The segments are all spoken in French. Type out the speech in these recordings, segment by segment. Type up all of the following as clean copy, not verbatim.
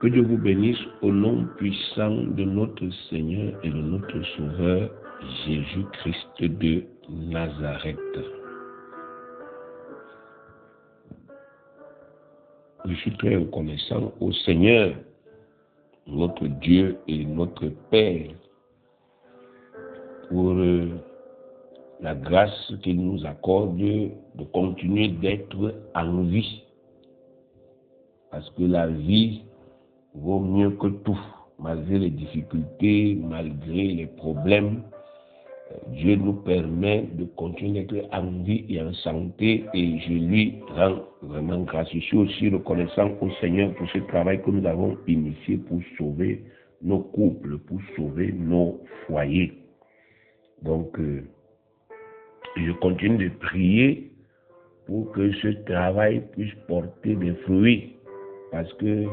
Que Dieu vous bénisse au nom puissant de notre Seigneur et de notre Sauveur Jésus-Christ de Nazareth. Je suis très reconnaissant au Seigneur, notre Dieu et notre Père, pour la grâce qu'il nous accorde de continuer d'être en vie. Parce que la vie vaut mieux que tout, malgré les difficultés, malgré les problèmes. Dieu nous permet de continuer d'être en vie et en santé et je lui rends vraiment grâce. Je suis aussi reconnaissant au Seigneur pour ce travail que nous avons initié pour sauver nos couples, pour sauver nos foyers. Donc, je continue de prier pour que ce travail puisse porter des fruits parce que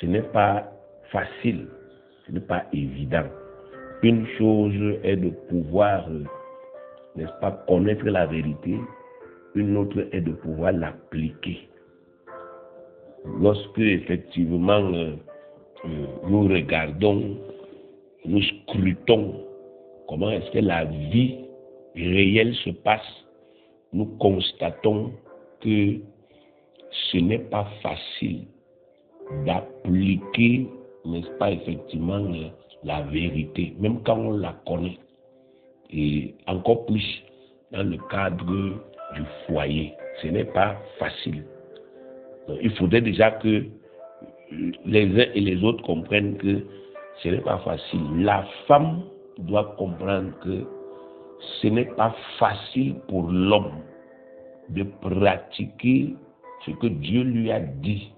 ce n'est pas facile, ce n'est pas évident. Une chose est de pouvoir, n'est-ce pas, connaître la vérité, une autre est de pouvoir l'appliquer. Lorsque effectivement nous regardons, nous scrutons comment est-ce que la vie réelle se passe, nous constatons que ce n'est pas facile d'appliquer, n'est-ce pas, effectivement, la vérité, même quand on la connaît. Et encore plus dans le cadre du foyer. Ce n'est pas facile. Donc, il faudrait déjà que les uns et les autres comprennent que ce n'est pas facile. La femme doit comprendre que ce n'est pas facile pour l'homme de pratiquer ce que Dieu lui a dit.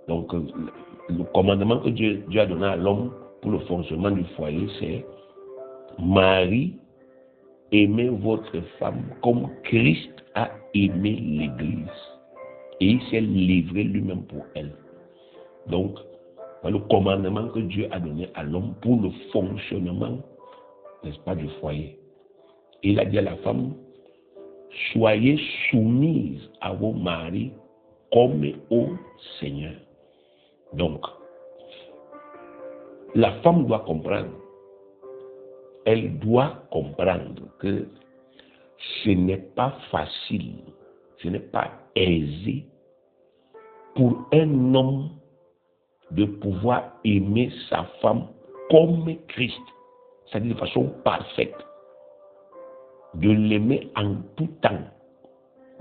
Donc, le commandement que Dieu a donné à l'homme pour le fonctionnement du foyer, c'est Marie, aimez votre femme comme Christ a aimé l'Église. Et il s'est livré lui-même pour elle. Donc, le commandement que Dieu a donné à l'homme pour le fonctionnement, n'est-ce pas, du foyer. Et il a dit à la femme, soyez soumises à vos maris comme au Seigneur. Donc, la femme doit comprendre. Elle doit comprendre que ce n'est pas facile, ce n'est pas aisé pour un homme de pouvoir aimer sa femme comme Christ, c'est-à-dire de façon parfaite, de l'aimer en tout temps,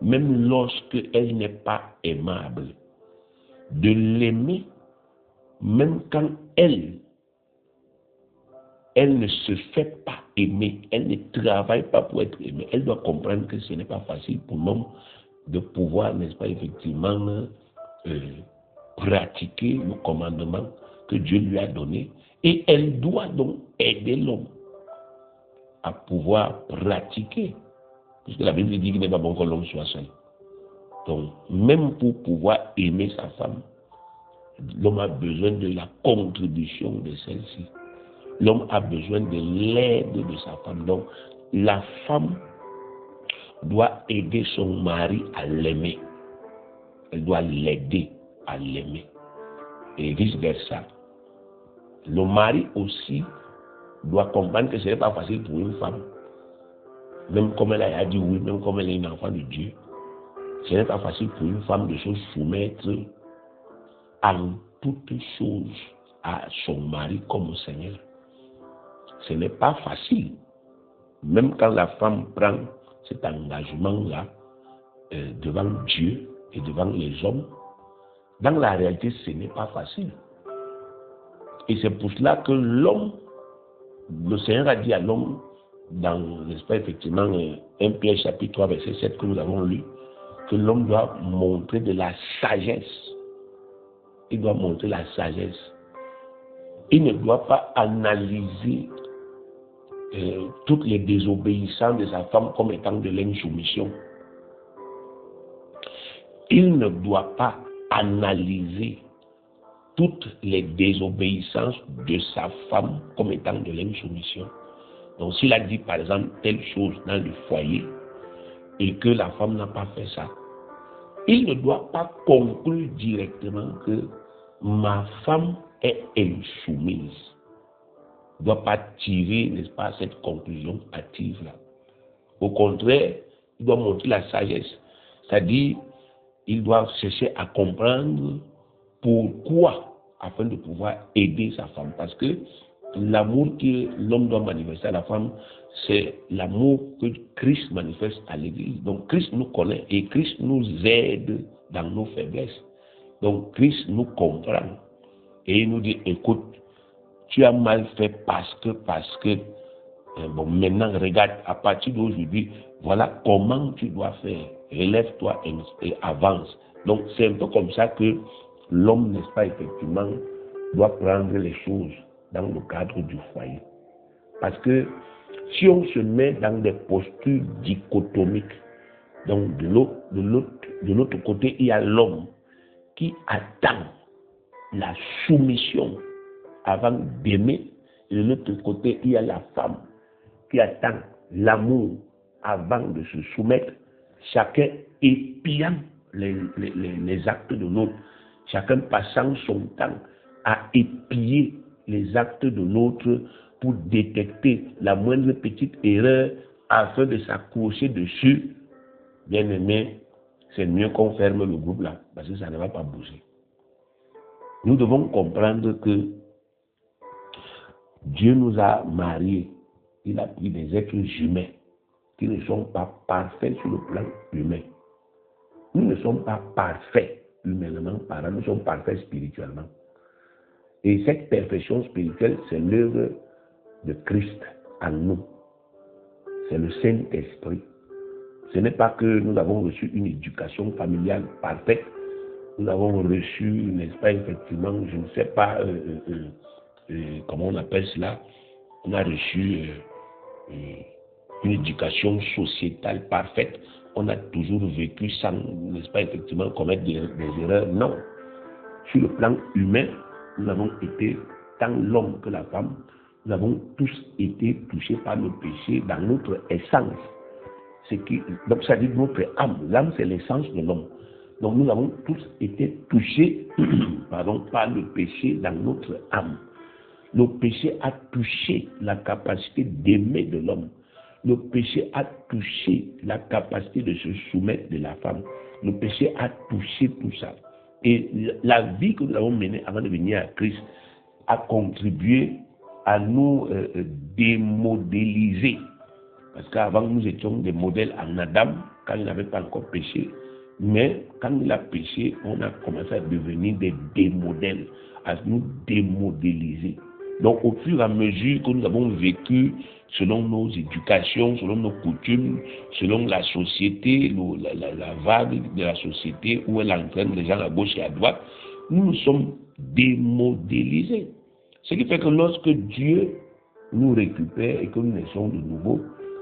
même lorsque elle n'est pas aimable, de l'aimer même quand elle ne se fait pas aimer, elle ne travaille pas pour être aimée. Elle doit comprendre que ce n'est pas facile pour l'homme de pouvoir, n'est-ce pas, effectivement, pratiquer le commandement que Dieu lui a donné. Et elle doit donc aider l'homme à pouvoir pratiquer. Puisque la Bible dit qu'il n'est pas bon que l'homme soit seul. Donc, même pour pouvoir aimer sa femme, l'homme a besoin de la contribution de celle-ci. L'homme a besoin de l'aide de sa femme. Donc, la femme doit aider son mari à l'aimer. Elle doit l'aider à l'aimer. Et vice-versa. Le mari aussi doit comprendre que ce n'est pas facile pour une femme. Même comme elle a dit oui, même comme elle est une enfant de Dieu, ce n'est pas facile pour une femme de se soumettre en toutes choses à son mari comme au Seigneur. Ce n'est pas facile. Même quand la femme prend cet engagement-là devant Dieu et devant les hommes, dans la réalité, ce n'est pas facile. Et c'est pour cela que l'homme, le Seigneur a dit à l'homme, dans, n'est-ce pas, effectivement, 1 Pierre chapitre 3, verset 7 que nous avons lu, que l'homme doit montrer de la sagesse. Il doit montrer la sagesse. Il ne doit pas analyser toutes les désobéissances de sa femme comme étant de l'insoumission. Il ne doit pas analyser toutes les désobéissances de sa femme comme étant de l'insoumission. Donc s'il a dit par exemple telle chose dans le foyer et que la femme n'a pas fait ça, il ne doit pas conclure directement que ma femme est insoumise. Ne doit pas tirer, n'est-ce pas, cette conclusion hâtive-là. Au contraire, il doit montrer la sagesse. C'est-à-dire, il doit chercher à comprendre pourquoi, afin de pouvoir aider sa femme. Parce que l'amour que l'homme doit manifester à la femme, c'est l'amour que Christ manifeste à l'Église. Donc Christ nous connaît et Christ nous aide dans nos faiblesses. Donc Christ nous comprend et il nous dit, écoute, tu as mal fait parce que, bon, maintenant regarde, à partir d'aujourd'hui, voilà comment tu dois faire. Relève-toi et avance. Donc c'est un peu comme ça que l'homme, n'est-ce pas, effectivement, doit prendre les choses dans le cadre du foyer. Parce que si on se met dans des postures dichotomiques, donc de l'autre côté, il y a l'homme qui attend la soumission avant d'aimer, et de l'autre côté, il y a la femme qui attend l'amour avant de se soumettre, chacun épiant les actes de l'autre, chacun passant son temps à épier les actes de l'autre pour détecter la moindre petite erreur afin de s'accrocher dessus. Bien aimé, c'est mieux qu'on ferme le groupe là, parce que ça ne va pas bouger. Nous devons comprendre que Dieu nous a mariés. Il a pris des êtres humains qui ne sont pas parfaits sur le plan humain. Nous ne sommes pas parfaits humainement parlant, nous sommes parfaits spirituellement. Et cette perfection spirituelle, c'est l'œuvre de Christ en nous. C'est le Saint-Esprit. Ce n'est pas que nous avons reçu une éducation familiale parfaite. Nous avons reçu, n'est-ce pas, effectivement, je ne sais pas comment on appelle cela. On a reçu une éducation sociétale parfaite. On a toujours vécu sans, n'est-ce pas, effectivement, commettre des erreurs. Non. Sur le plan humain, nous avons été, tant l'homme que la femme, nous avons tous été touchés par le péché dans notre essence. Donc ça dit notre âme. L'âme, c'est l'essence de l'homme. Donc nous avons tous été touchés par le péché dans notre âme. Le péché a touché la capacité d'aimer de l'homme. Le péché a touché la capacité de se soumettre de la femme. Le péché a touché tout ça. Et la vie que nous avons menée avant de venir à Christ a contribué à nous démodéliser. Parce qu'avant, nous étions des modèles en Adam, quand il n'avait pas encore péché. Mais quand il a péché, on a commencé à devenir des démodèles, à nous démodéliser. Donc, au fur et à mesure que nous avons vécu selon nos éducations, selon nos coutumes, selon la société, la vague de la société où elle entraîne les gens à gauche et à droite, nous nous sommes démodélisés. Ce qui fait que lorsque Dieu nous récupère et que nous naissons de nouveau,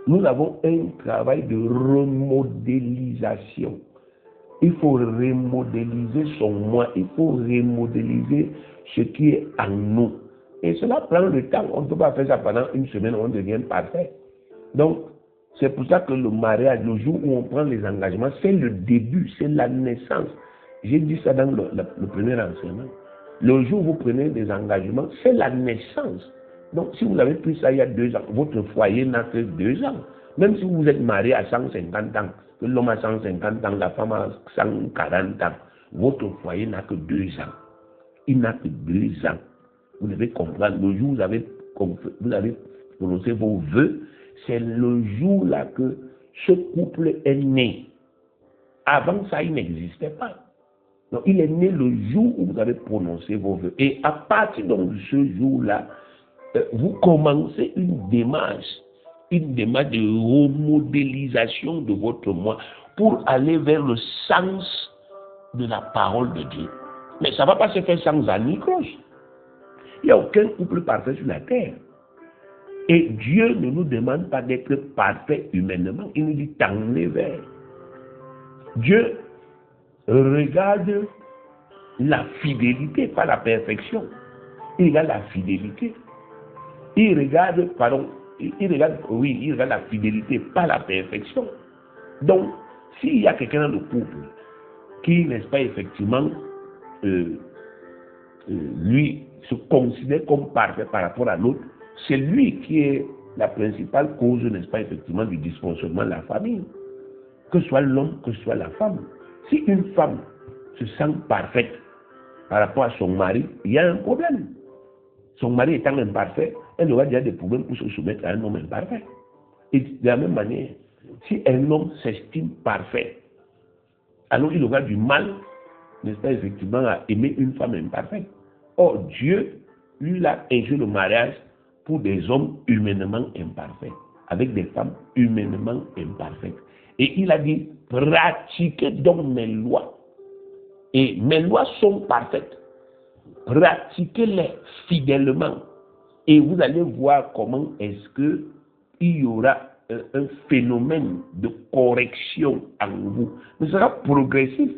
nous avons un travail de remodélisation. Il faut remodéliser son moi, il faut remodéliser ce qui est en nous. Et cela prend le temps. On ne peut pas faire ça pendant une semaine, on devient parfait. Donc, c'est pour ça que le mariage, le jour où on prend les engagements, c'est le début, c'est la naissance. J'ai dit ça dans le premier enseignement. Le jour où vous prenez des engagements, c'est la naissance. Donc, si vous avez pris ça il y a 2 ans, votre foyer n'a que 2 ans. Même si vous êtes marié à 150 ans, que l'homme a 150 ans, la femme a 140 ans, votre foyer n'a que 2 ans. Il n'a que 2 ans. Vous devez comprendre, le jour où vous avez prononcé vos vœux, c'est le jour-là que ce couple est né. Avant ça, il n'existait pas. Donc, il est né le jour où vous avez prononcé vos vœux. Et à partir de ce jour-là, vous commencez une démarche de remodélisation de votre moi pour aller vers le sens de la parole de Dieu. Mais ça ne va pas se faire sans anicroche. Il n'y a aucun couple parfait sur la terre. Et Dieu ne nous demande pas d'être parfait humainement. Il nous dit tendez vers. Dieu regarde la fidélité, pas la perfection. Il regarde la fidélité. Il regarde la fidélité, pas la perfection. Donc, s'il y a quelqu'un dans le couple qui, n'est-ce pas, effectivement, lui se considère comme parfait par rapport à l'autre, c'est lui qui est la principale cause, n'est-ce pas, effectivement, du dysfonctionnement de la famille. Que ce soit l'homme, que ce soit la femme. Si une femme se sent parfaite par rapport à son mari, il y a un problème. Son mari étant imparfait, elle aura déjà des problèmes pour se soumettre à un homme imparfait. Et de la même manière, si un homme s'estime parfait, alors il aura du mal, n'est-ce pas, effectivement, à aimer une femme imparfaite. Or, Dieu, lui, a institué le mariage pour des hommes humainement imparfaits, avec des femmes humainement imparfaites. Et il a dit, pratiquez donc mes lois. Et mes lois sont parfaites. Pratiquez-les fidèlement. Et vous allez voir comment est-ce qu'il y aura un phénomène de correction en vous. Mais ce sera progressif.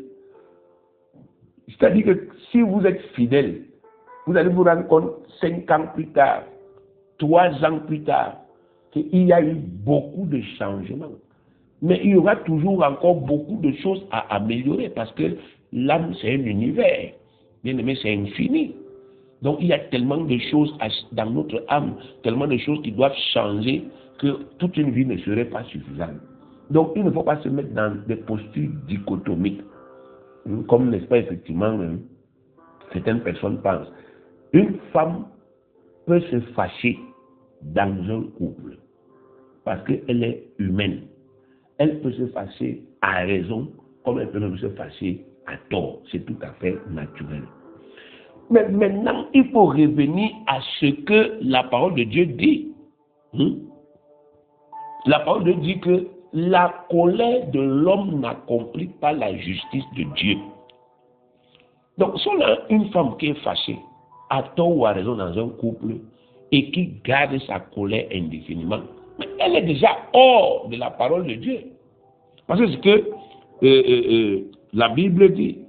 C'est-à-dire que si vous êtes fidèle, vous allez vous rendre compte 5 ans plus tard, 3 ans plus tard, qu'il y a eu beaucoup de changements. Mais il y aura toujours encore beaucoup de choses à améliorer parce que l'âme, c'est un univers. Bien aimé, c'est infini. Donc il y a tellement de choses dans notre âme, tellement de choses qui doivent changer que toute une vie ne serait pas suffisante. Donc il ne faut pas se mettre dans des postures dichotomiques. Comme, n'est-ce pas, effectivement, certaines personnes pensent. Une femme peut se fâcher dans un couple parce qu'elle est humaine. Elle peut se fâcher à raison, comme elle peut même se fâcher à tort. C'est tout à fait naturel. Mais maintenant, il faut revenir à ce que la parole de Dieu dit. La parole de Dieu dit que la colère de l'homme n'accomplit pas la justice de Dieu. Donc, si on a une femme qui est fâchée, à tort ou à raison dans un couple, et qui garde sa colère indéfiniment, mais elle est déjà hors de la parole de Dieu. Parce que c'est ce que la Bible dit.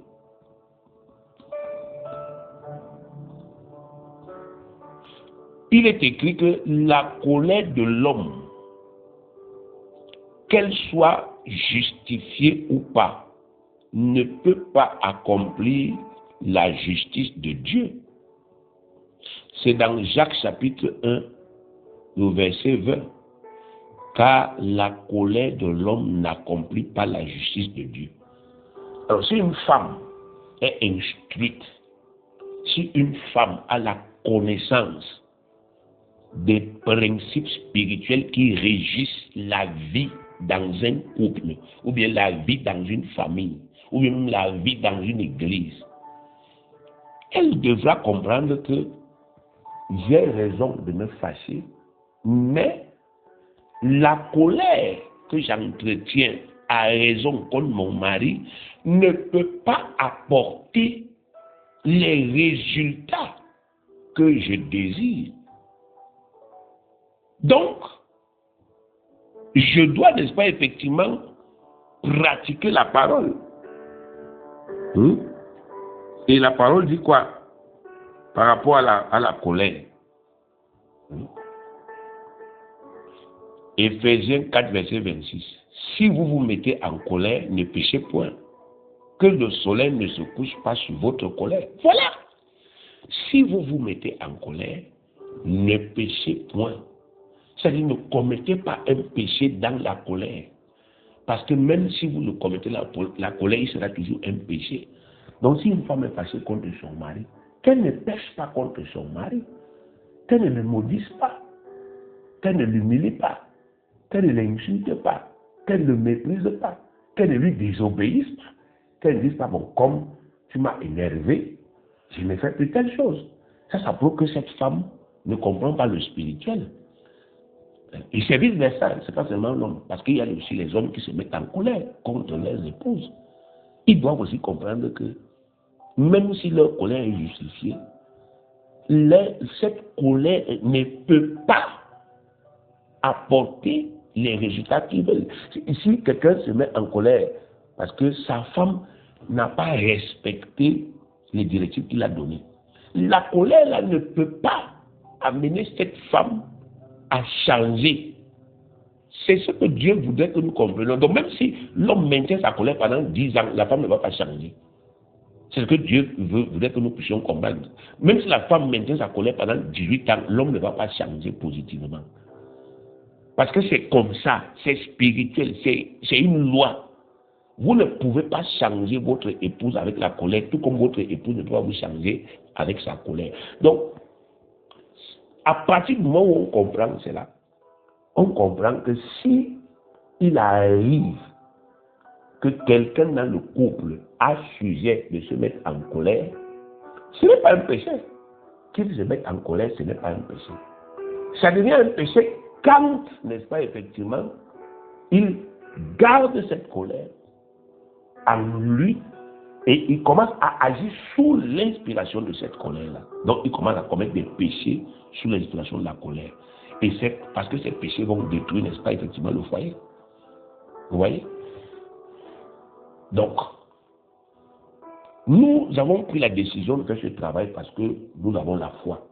Il est écrit que la colère de l'homme, qu'elle soit justifiée ou pas, ne peut pas accomplir la justice de Dieu. C'est dans Jacques chapitre 1, le verset 20. Car la colère de l'homme n'accomplit pas la justice de Dieu. Alors si une femme est instruite, si une femme a la connaissance des principes spirituels qui régissent la vie dans un couple, ou bien la vie dans une famille, ou bien la vie dans une église, elle devra comprendre que j'ai raison de me fâcher, mais la colère que j'entretiens à raison contre mon mari ne peut pas apporter les résultats que je désire. Donc, je dois, n'est-ce pas, effectivement, pratiquer la parole. Et la parole dit quoi par rapport à la colère? Éphésiens 4, verset 26. Si vous vous mettez en colère, ne péchez point. Que le soleil ne se couche pas sur votre colère. Voilà. Si vous vous mettez en colère, ne péchez point. C'est-à-dire, ne commettez pas un péché dans la colère. Parce que même si vous ne commettez la colère, il sera toujours un péché. Donc, si une femme est fâchée contre son mari, qu'elle ne pêche pas contre son mari, qu'elle ne le maudisse pas, qu'elle ne l'humilie pas, qu'elle ne l'insulte pas, qu'elle ne le méprise pas, qu'elle ne lui désobéisse pas, qu'elle ne dise pas, bon, comme tu m'as énervé, je ne fais plus telle chose. Ça prouve que cette femme ne comprend pas le spirituel. Et c'est vice-versa, c'est pas seulement l'homme, parce qu'il y a aussi les hommes qui se mettent en colère contre leurs épouses. Ils doivent aussi comprendre que même si leur colère est justifiée, cette colère ne peut pas apporter les résultats qu'ils veulent. Si quelqu'un se met en colère parce que sa femme n'a pas respecté les directives qu'il a données, la colère là ne peut pas amener cette femme à changer. C'est ce que Dieu voudrait que nous comprenions. Donc même si l'homme maintient sa colère pendant 10 ans, la femme ne va pas changer. C'est ce que Dieu voudrait que nous puissions comprendre. Même si la femme maintient sa colère pendant 18 ans, l'homme ne va pas changer positivement. Parce que c'est comme ça, c'est spirituel, c'est une loi. Vous ne pouvez pas changer votre épouse avec la colère, tout comme votre épouse ne peut pas vous changer avec sa colère. Donc, à partir du moment où on comprend cela, on comprend que si il arrive que quelqu'un dans le couple a sujet de se mettre en colère, ce n'est pas un péché. Qu'il se mette en colère, ce n'est pas un péché. Ça devient un péché quand, n'est-ce pas, effectivement, il garde cette colère en lui et il commence à agir sous l'inspiration de cette colère-là. Donc, il commence à commettre des péchés sous l'inspiration de la colère. Et c'est parce que ces péchés vont détruire, n'est-ce pas, effectivement, le foyer. Vous voyez? Donc, nous avons pris la décision de faire ce travail parce que nous avons la foi.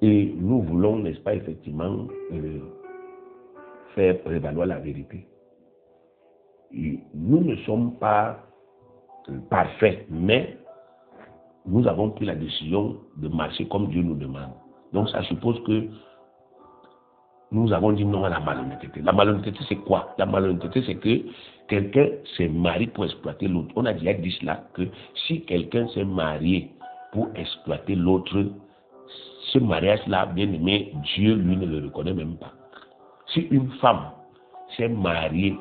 Et nous voulons, n'est-ce pas, effectivement, faire prévaloir la vérité. Et nous ne sommes pas parfaits, mais nous avons pris la décision de marcher comme Dieu nous demande. Donc ça suppose que nous avons dit non à la malhonnêteté. La malhonnêteté, c'est quoi? La malhonnêteté, c'est que quelqu'un s'est marié pour exploiter l'autre. On a déjà dit cela, que si quelqu'un s'est marié pour exploiter l'autre, ce mariage-là, bien aimé, Dieu, lui, ne le reconnaît même pas. Si une femme s'est mariée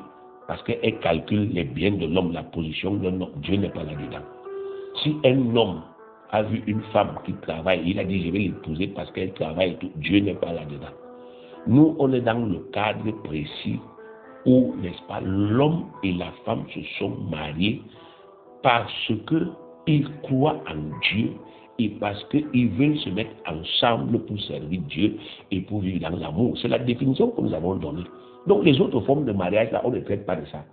parce qu'elle calcule les biens de l'homme, la position de l'homme, Dieu n'est pas là-dedans. Si un homme a vu une femme qui travaille, il a dit je vais l'épouser parce qu'elle travaille, Dieu n'est pas là-dedans. Nous, on est dans le cadre précis où, n'est-ce pas, l'homme et la femme se sont mariés parce qu'ils croient en Dieu et parce qu'ils veulent se mettre ensemble pour servir Dieu et pour vivre dans l'amour. C'est la définition que nous avons donnée. Donc les autres formes de mariage, là, on ne traite pas de ça.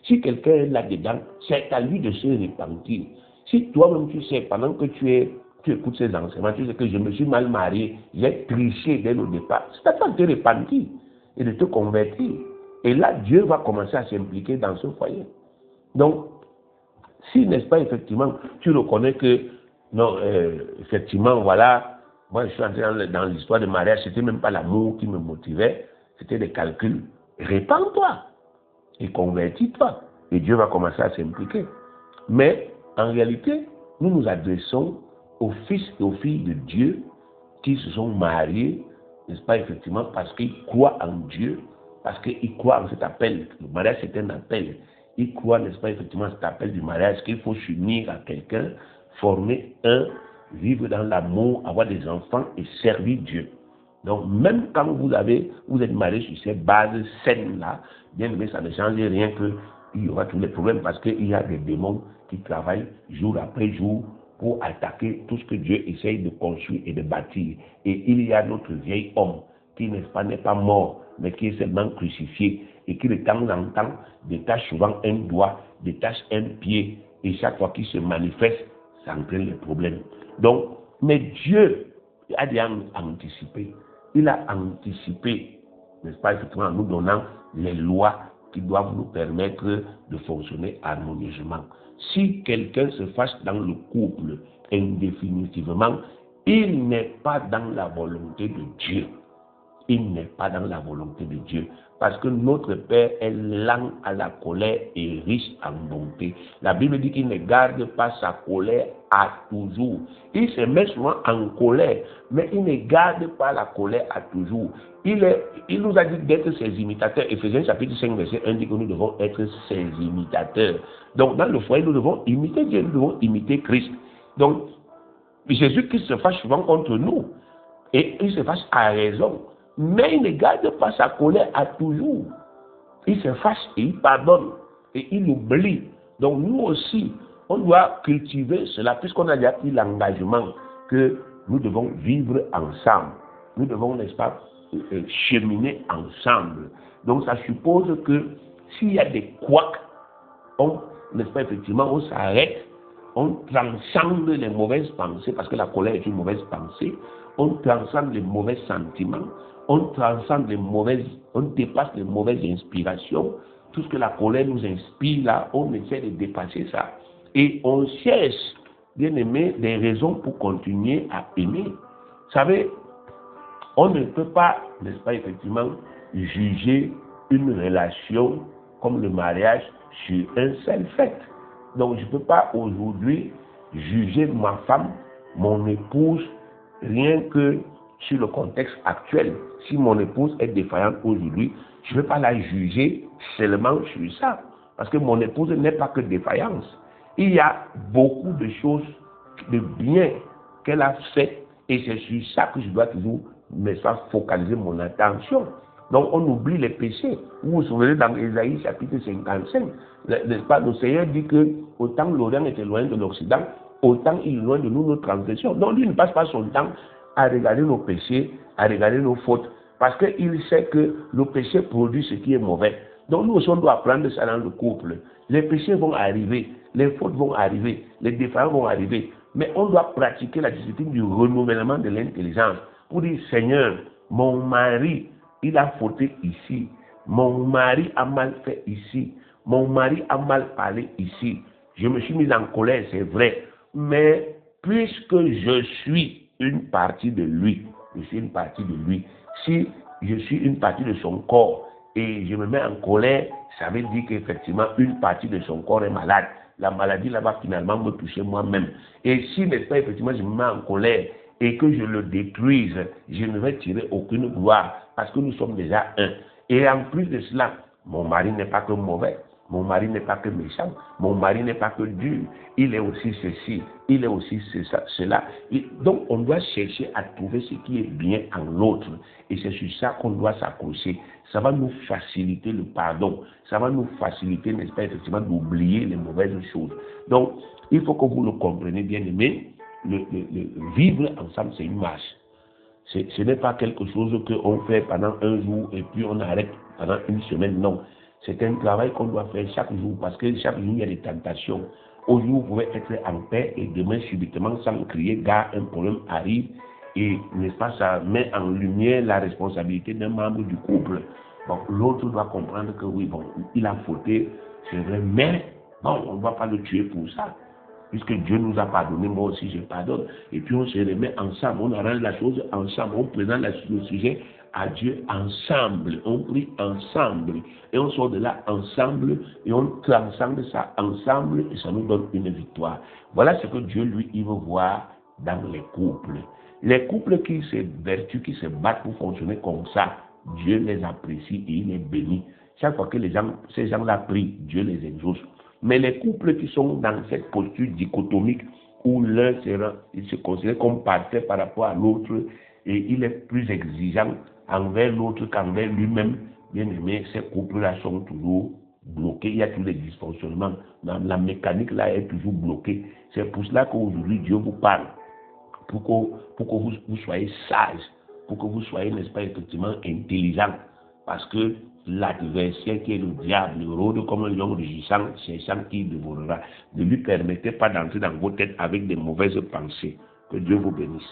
Si quelqu'un est là-dedans, c'est à lui de se repentir. Si toi-même tu sais, pendant que tu écoutes ces enseignements, tu sais que je me suis mal marié, j'ai triché dès le départ, c'est à toi de te repentir et de te convertir. Et là, Dieu va commencer à s'impliquer dans ce foyer. Donc, si, n'est-ce pas, effectivement, tu reconnais que, non, effectivement, voilà, moi je suis entré dans l'histoire de mariage, c'était même pas l'amour qui me motivait, c'était des calculs. Répands-toi et convertis-toi. Et Dieu va commencer à s'impliquer. Mais, en réalité, nous nous adressons aux fils et aux filles de Dieu qui se sont mariés, n'est-ce pas, effectivement, parce qu'ils croient en Dieu, parce qu'ils croient en cet appel. Le mariage, c'est un appel. Ils croient, n'est-ce pas, effectivement, cet appel du mariage, qu'il faut s'unir à quelqu'un, former un, vivre dans l'amour, avoir des enfants et servir Dieu. Donc, même quand vous êtes marié sur ces bases saines-là, bien aimé, ça ne change rien qu'il y aura tous les problèmes parce qu'il y a des démons qui travaillent jour après jour pour attaquer tout ce que Dieu essaye de construire et de bâtir. Et il y a notre vieil homme qui, n'est-ce pas, n'est pas mort, mais qui est seulement crucifié et qui de temps en temps détache souvent un doigt, détache un pied et chaque fois qu'il se manifeste, ça entraîne les problèmes. Donc, mais Dieu a déjà anticipé. Il a anticipé, n'est-ce pas, effectivement, en nous donnant les lois qui doivent nous permettre de fonctionner harmonieusement. Si quelqu'un se fâche dans le couple indéfinitivement, il n'est pas dans la volonté de Dieu. Il n'est pas dans la volonté de Dieu. Parce que notre Père est lent à la colère et riche en bonté. La Bible dit qu'il ne garde pas sa colère à toujours. Il se met souvent en colère, mais il ne garde pas la colère à toujours. Il nous a dit d'être ses imitateurs. Éphésiens chapitre 5, verset 1 dit que nous devons être ses imitateurs. Donc dans le foyer, nous devons imiter Dieu, nous devons imiter Christ. Donc Jésus-Christ se fâche souvent contre nous. Et il se fâche à raison. Mais il ne garde pas sa colère à toujours. Il se fâche et il pardonne. Et il oublie. Donc nous aussi, on doit cultiver cela, puisqu'on a déjà pris l'engagement que nous devons vivre ensemble. Nous devons, n'est-ce pas, cheminer ensemble. Donc ça suppose que s'il y a des couacs, n'est-ce pas, effectivement, on s'arrête, on transcende les mauvaises pensées, parce que la colère est une mauvaise pensée, on transcende les mauvais sentiments, on transcende on dépasse les mauvaises inspirations. Tout ce que la colère nous inspire là, on essaie de dépasser ça Et on cherche, bien aimé, des raisons pour continuer à aimer. Vous savez, on ne peut pas, n'est-ce pas, effectivement, juger une relation comme le mariage sur un seul fait. Donc, je ne peux pas aujourd'hui juger ma femme, mon épouse, rien que sur le contexte actuel. Si mon épouse est défaillante aujourd'hui, je ne vais pas la juger seulement sur ça. Parce que mon épouse n'est pas que défaillance. Il y a beaucoup de choses, de bien qu'elle a fait, et c'est sur ça que je dois toujours me focaliser mon attention. Donc on oublie les péchés. Vous vous souvenez dans Ésaïe chapitre 55, n'est-ce pas, le Seigneur dit que autant l'Orient est loin de l'Occident, autant il est loin de nous nos transgressions. Donc lui ne passe pas son temps à regarder nos péchés, à regarder nos fautes, parce qu'il sait que le péché produit ce qui est mauvais. Donc nous aussi on doit apprendre ça dans le couple. Les péchés vont arriver, les fautes vont arriver, les défaillances vont arriver, mais on doit pratiquer la discipline du renouvellement de l'intelligence pour dire, Seigneur, mon mari, il a fauté ici, mon mari a mal fait ici, mon mari a mal parlé ici, je me suis mis en colère, c'est vrai, mais puisque je suis une partie de lui, je suis une partie de lui, si je suis une partie de son corps et je me mets en colère, ça veut dire qu'effectivement une partie de son corps est malade. La maladie là-bas finalement me toucher moi-même. Et si, n'est-ce pas, effectivement, je me mets en colère et que je le détruise, je ne vais tirer aucune gloire parce que nous sommes déjà un. Et en plus de cela, mon mari n'est pas que mauvais, mon mari n'est pas que méchant, mon mari n'est pas que dur, il est aussi ceci, il est aussi cela. Et donc on doit chercher à trouver ce qui est bien en l'autre et c'est sur ça qu'on doit s'accrocher. Ça va nous faciliter le pardon, ça va nous faciliter, n'est-ce pas, effectivement, d'oublier les mauvaises choses. Donc il faut que vous le compreniez, bien aimé, le vivre ensemble c'est une marche. Ce n'est pas quelque chose qu'on fait pendant un jour et puis on arrête pendant une semaine, non. C'est un travail qu'on doit faire chaque jour parce que chaque jour il y a des tentations. Aujourd'hui vous pouvez être en paix et demain subitement sans crier, gars, un problème arrive et n'est-ce pas, ça met en lumière la responsabilité d'un membre du couple. Bon, l'autre doit comprendre que oui, bon, il a fauté, c'est vrai, mais bon, on ne va pas le tuer pour ça. Puisque Dieu nous a pardonné, moi aussi je pardonne. Et puis on se remet ensemble, on arrange la chose ensemble, on présente le sujet à Dieu ensemble, on prie ensemble, et on sort de là ensemble, et on transcende ça ensemble, et ça nous donne une victoire. Voilà ce que Dieu, lui, il veut voir dans les couples. Les couples qui se vertuent, qui se battent pour fonctionner comme ça, Dieu les apprécie et il les bénit. Chaque fois que ces gens-là prient, Dieu les exauce. Mais les couples qui sont dans cette posture dichotomique où l'un se considère comme parfait par rapport à l'autre et il est plus exigeant envers l'autre qu'envers lui-même, bien aimé, ces couples-là sont toujours bloqués. Il y a tous les dysfonctionnements. La mécanique là est toujours bloquée. C'est pour cela qu'aujourd'hui Dieu vous parle. Pour que vous soyez sages, pour que vous soyez, n'est-ce pas, effectivement, intelligents. Parce que l'adversaire qui est le diable rôde comme un lion rugissant, cherchant qui dévorera. Ne lui permettez pas d'entrer dans vos têtes avec des mauvaises pensées. Que Dieu vous bénisse.